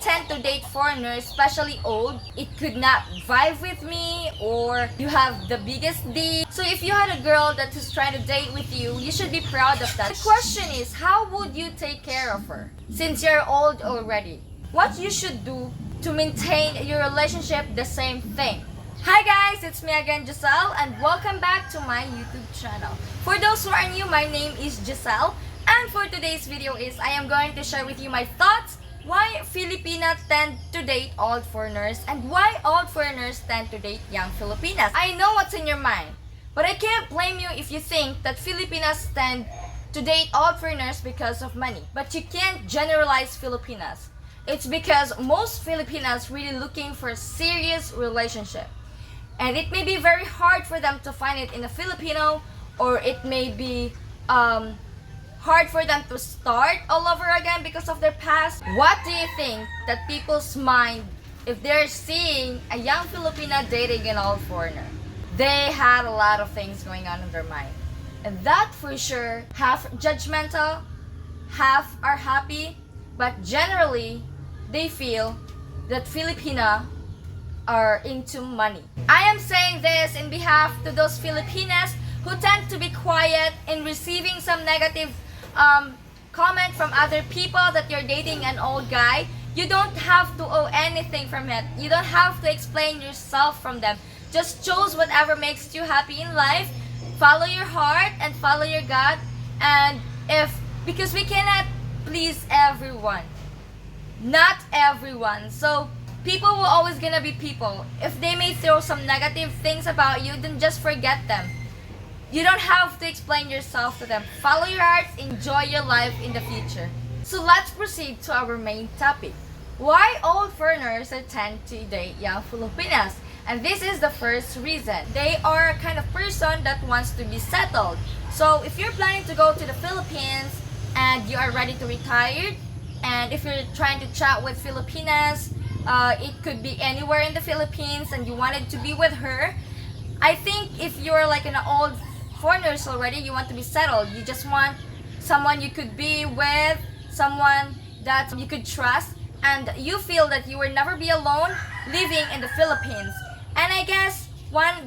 tend to date foreigners, especially old, it could not vibe with me, or you have the biggest D. So if you had a girl that is trying to date with you, you should be proud of that. The question is, how would you take care of her? Since you're old already, what you should do to maintain your relationship, the same thing. Hi guys, it's me again, Giselle, and welcome back to my YouTube channel. For those who are new, my name is Giselle, and for today's video I am going to share with you my thoughts why Filipinas tend to date old foreigners and why old foreigners tend to date young Filipinas. I know what's in your mind, but I can't blame you if you think that Filipinas tend to date old foreigners because of money. But you can't generalize Filipinas. It's because most Filipinas really looking for a serious relationship. And it may be very hard for them to find it in a Filipino, or it may be hard for them to start all over again because of their past. What do you think that people's mind if they're seeing a young Filipina dating an old foreigner? They had a lot of things going on in their mind. And that for sure, half judgmental, half are happy, but generally, they feel that Filipina are into money. I am saying this in behalf to those Filipinas who tend to be quiet in receiving some negative comment from other people that you're dating an old guy. You don't have to owe anything from it. You don't have to explain yourself from them. Just choose whatever makes you happy in life. Follow your heart and follow your gut. And because we cannot please everyone. Not everyone. So people will always gonna be people. If they may throw some negative things about you, then just forget them. You don't have to explain yourself to them. Follow your heart, enjoy your life in the future. So let's proceed to our main topic. Why old foreigners tend to date young Filipinas? And this is the first reason. They are a kind of person that wants to be settled. So if you're planning to go to the Philippines and you are ready to retire, and if you're trying to chat with Filipinas, it could be anywhere in the Philippines and you wanted to be with her, I think if you're like an old foreigners already, you want to be settled. You just want someone you could be with, someone that you could trust, and you feel that you will never be alone living in the Philippines. And I guess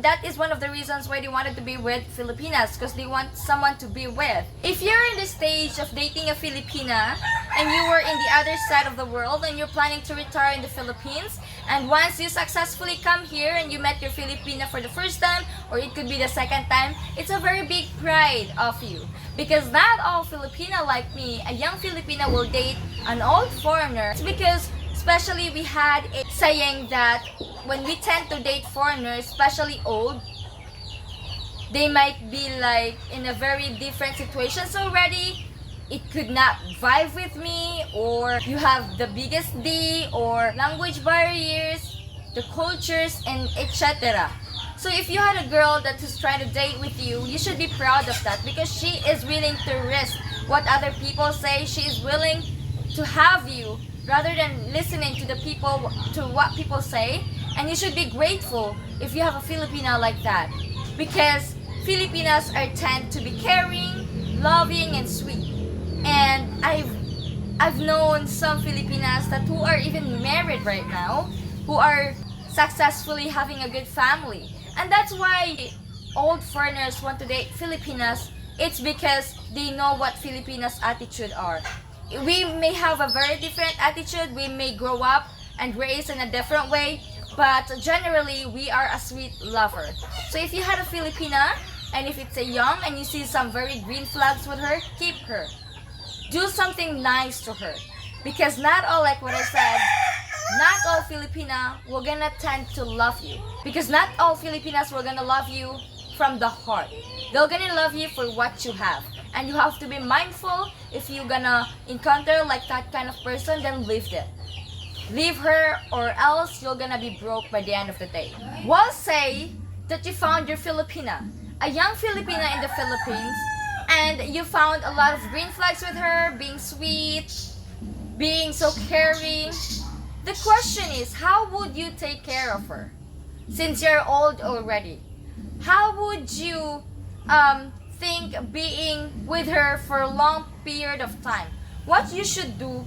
that is one of the reasons why they wanted to be with Filipinas, because they want someone to be with. If you're in the stage of dating a Filipina and you were in the other side of the world and you're planning to retire in the Philippines, and once you successfully come here and you met your Filipina for the first time, or it could be the second time, it's a very big pride of you. Because not all Filipina like me, a young Filipina will date an old foreigner. It's because especially we had a saying that when we tend to date foreigners, especially old, they might be like in a very different situations already. It could not vibe with me, or you have the biggest D, or language barriers, the cultures, and etc. So if you had a girl that is trying to date with you, you should be proud of that, because she is willing to risk what other people say. She is willing to have you rather than listening to what people say. And you should be grateful if you have a Filipina like that, because Filipinas tend to be caring, loving, and sweet. And I've known some Filipinas who are even married right now, who are successfully having a good family. And that's why old foreigners want to date Filipinas. It's because they know what Filipinas' attitude are. We may have a very different attitude. We may grow up and raise in a different way, but generally we are a sweet lover. So if you had a Filipina, and if it's a young and you see some very green flags with her, keep her. Do something nice to her, because not all, like what I said, not all Filipina will gonna tend to love you, because not all Filipinas will gonna love you from the heart. They're gonna love you for what you have, and you have to be mindful. If you're gonna encounter like that kind of person, then leave it. Leave her, or else you're gonna be broke by the end of the day. Well, say that you found your Filipina, a young Filipina in the Philippines, and you found a lot of green flags with her, being sweet, being so caring. The question is, how would you take care of her? Since you're old already, how would you think being with her for a long period of time? What you should do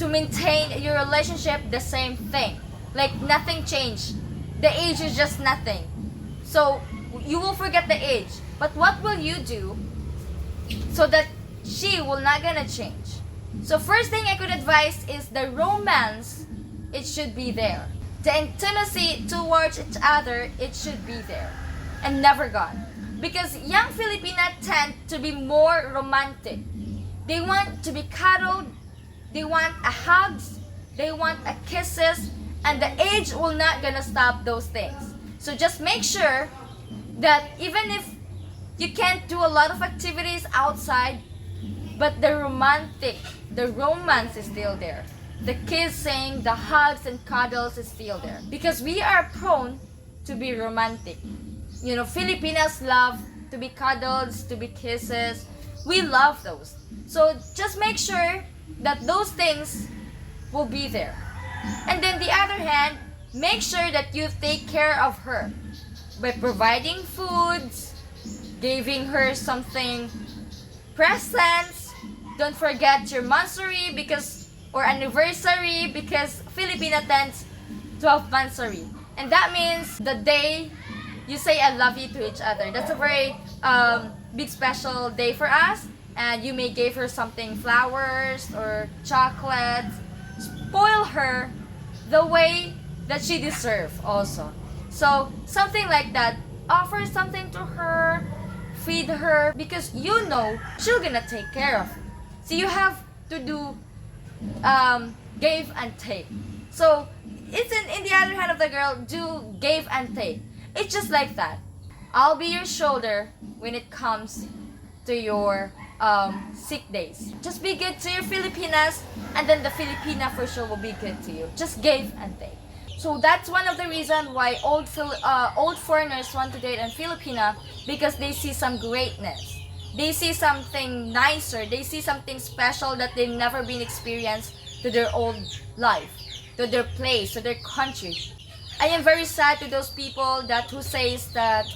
to maintain your relationship the same thing. Like nothing changed. The age is just nothing. So you will forget the age. But what will you do so that she will not gonna change? So first thing I could advise is the romance, it should be there. The intimacy towards each other, it should be there and never gone. Because young Filipina tend to be more romantic. They want to be cuddled, they want a hugs, they want a kisses, and the age will not gonna stop those things. So just make sure that even if you can't do a lot of activities outside, but the romance is still there. The kissing, the hugs and cuddles is still there. Because we are prone to be romantic. You know, Filipinas love to be cuddles, to be kisses. We love those. So just make sure that those things will be there. And then the other hand, make sure that you take care of her by providing foods, giving her something, presents. Don't forget your monthsary or anniversary, because Filipina tends to have monthsary. And that means the day you say I love you to each other. That's a very big special day for us. And you may give her something, flowers or chocolates. Spoil her the way that she deserves also. So something like that. Offer something to her, feed her, because you know she's gonna take care of you. So you have to do give and take. So it's in the other hand of the girl, do give and take. It's just like that. I'll be your shoulder when it comes to your sick days. Just be good to your Filipinas, and then the Filipina for sure will be good to you. Just give and take. So that's one of the reasons why old foreigners want to date a Filipina, because they see some greatness. They see something nicer. They see something special that they've never been experienced to their old life, to their place, to their country. I am very sad to those people who says that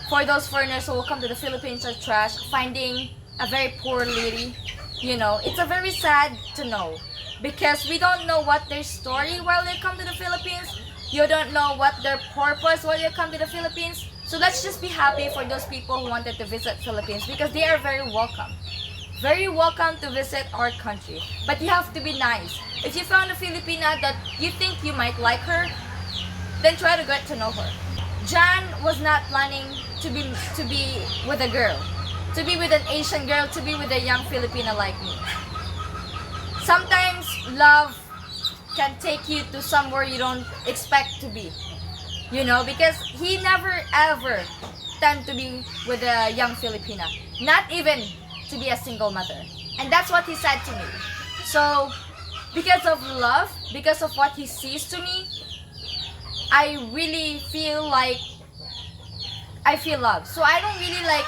for those foreigners who will come to the Philippines are trash, finding a very poor lady. You know, it's a very sad to know, because we don't know what their story while they come to the Philippines. You don't know what their purpose while you come to the Philippines. So let's just be happy for those people who wanted to visit Philippines, because they are very welcome. Very welcome to visit our country. But you have to be nice. If you found a Filipina that you think you might like her, then try to get to know her. John was not planning to be with a girl, to be with an Asian girl, to be with a young Filipina like me. Sometimes love can take you to somewhere you don't expect to be. You know, because he never ever tend to be with a young Filipina. Not even to be a single mother. And that's what he said to me. So, because of love, because of what he sees to me, I really feel like I feel love. So I don't really like,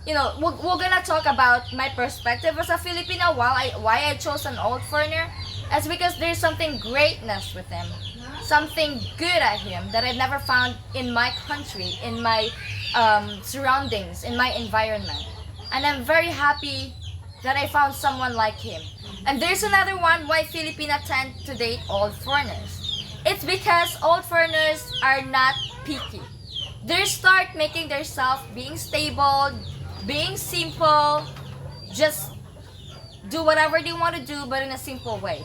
you know, we're gonna talk about my perspective as a Filipina, why I chose an old foreigner. It's because there's something greatness with him. Something good at him that I've never found in my country, in my surroundings, in my environment. And I'm very happy that I found someone like him. And there's another one why Filipina tend to date old foreigners. It's because old foreigners are not picky. They start making themselves being stable, being simple, just do whatever they want to do, but in a simple way.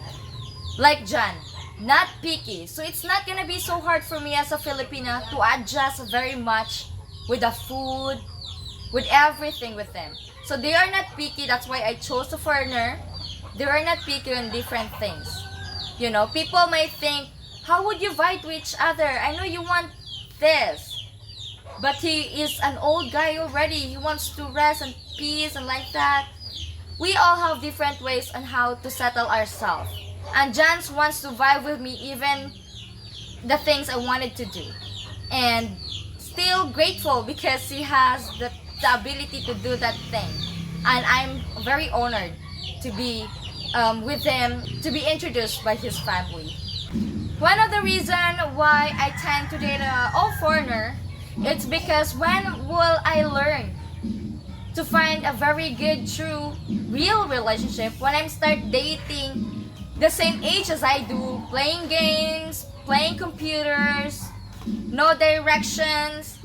Like John, not picky. So it's not gonna be so hard for me as a Filipina to adjust very much with the food, with everything with them. So they are not picky. That's why I chose a foreigner. They are not picky on different things. You know, people might think, how would you vibe to each other? I know you want this. But he is an old guy already. He wants to rest and peace and like that. We all have different ways on how to settle ourselves. And John wants to vibe with me even the things I wanted to do. And still grateful because he has the ability to do that thing. And I'm very honored to be with him, to be introduced by his family. One of the reasons why I tend to date an old foreigner, it's because when will I learn to find a very good, true, real relationship when I'm start dating the same age as I do, playing games, playing computers, no directions,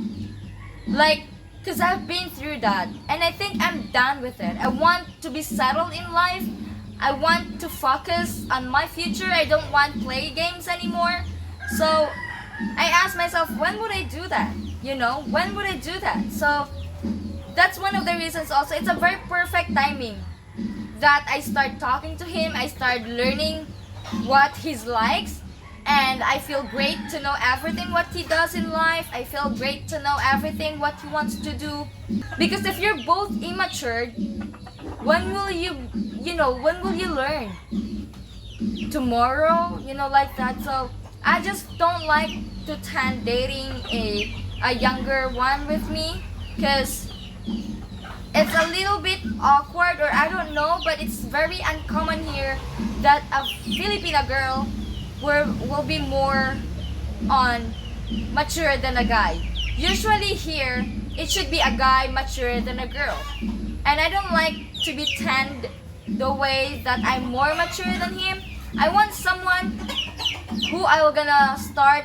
like, because I've been through that and I think I'm done with it. I want to be settled in life. I want to focus on my future. I don't want play games anymore. So I asked myself, when would I do that? When would I do that? So that's one of the reasons also. It's a very perfect timing that I start talking to him. I start learning what he's likes. And I feel great to know everything what he does in life. I feel great to know everything what he wants to do. Because if you're both immature, when will you learn? Tomorrow, like that. So I just don't like to tend dating a younger one with me, because it's a little bit awkward, or I don't know, but it's very uncommon here that a Filipina girl will be more on mature than a guy. Usually here, it should be a guy mature than a girl. And I don't like to be tend the way that I'm more mature than him. I want someone who I will gonna start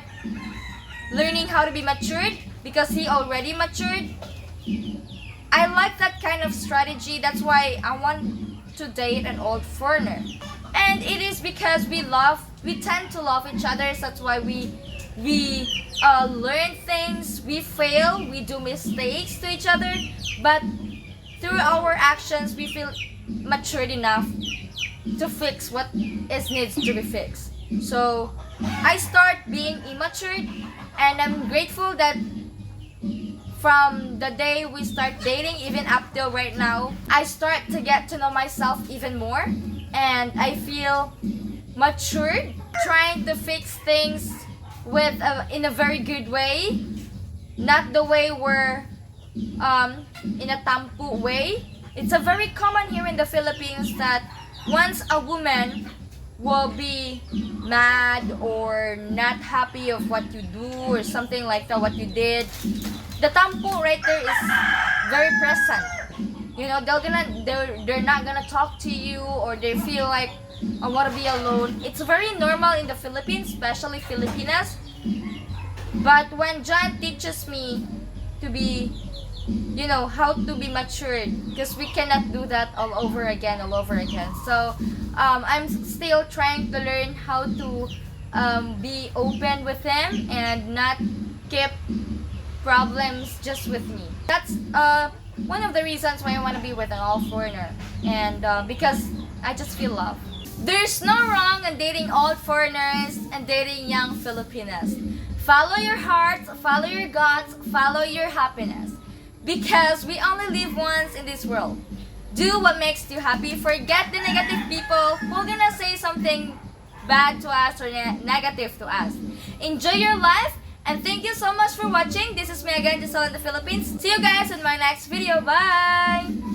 learning how to be matured because he already matured. I like that kind of strategy. That's why I want to date an old foreigner. And it is because we tend to love each other. So that's why we learn things, we fail, we do mistakes to each other. But through our actions, we feel matured enough to fix what needs to be fixed. So I start being immature, and I'm grateful that from the day we start dating, even up till right now, I start to get to know myself even more. And I feel matured, trying to fix things in a very good way, not the way we're in a tampu way. It's a very common here in the Philippines that once a woman will be mad or not happy of what you do or something like that, what you did, the tampu right there is very present. They're not gonna talk to you, or they feel like I want to be alone. It's very normal in the Philippines, especially Filipinas. But when John teaches me to be, how to be matured, because we cannot do that all over again. So I'm still trying to learn how to be open with him and not keep problems just with me. That's one of the reasons why I want to be with an all foreigner, and because I just feel love. There's no wrong in dating old foreigners and dating young Filipinas. Follow your heart, follow your guts, follow your happiness. Because we only live once in this world. Do what makes you happy. Forget the negative people who are gonna say something bad to us or negative to us. Enjoy your life, and thank you so much for watching. This is me again, Giselle in the Philippines. See you guys in my next video. Bye!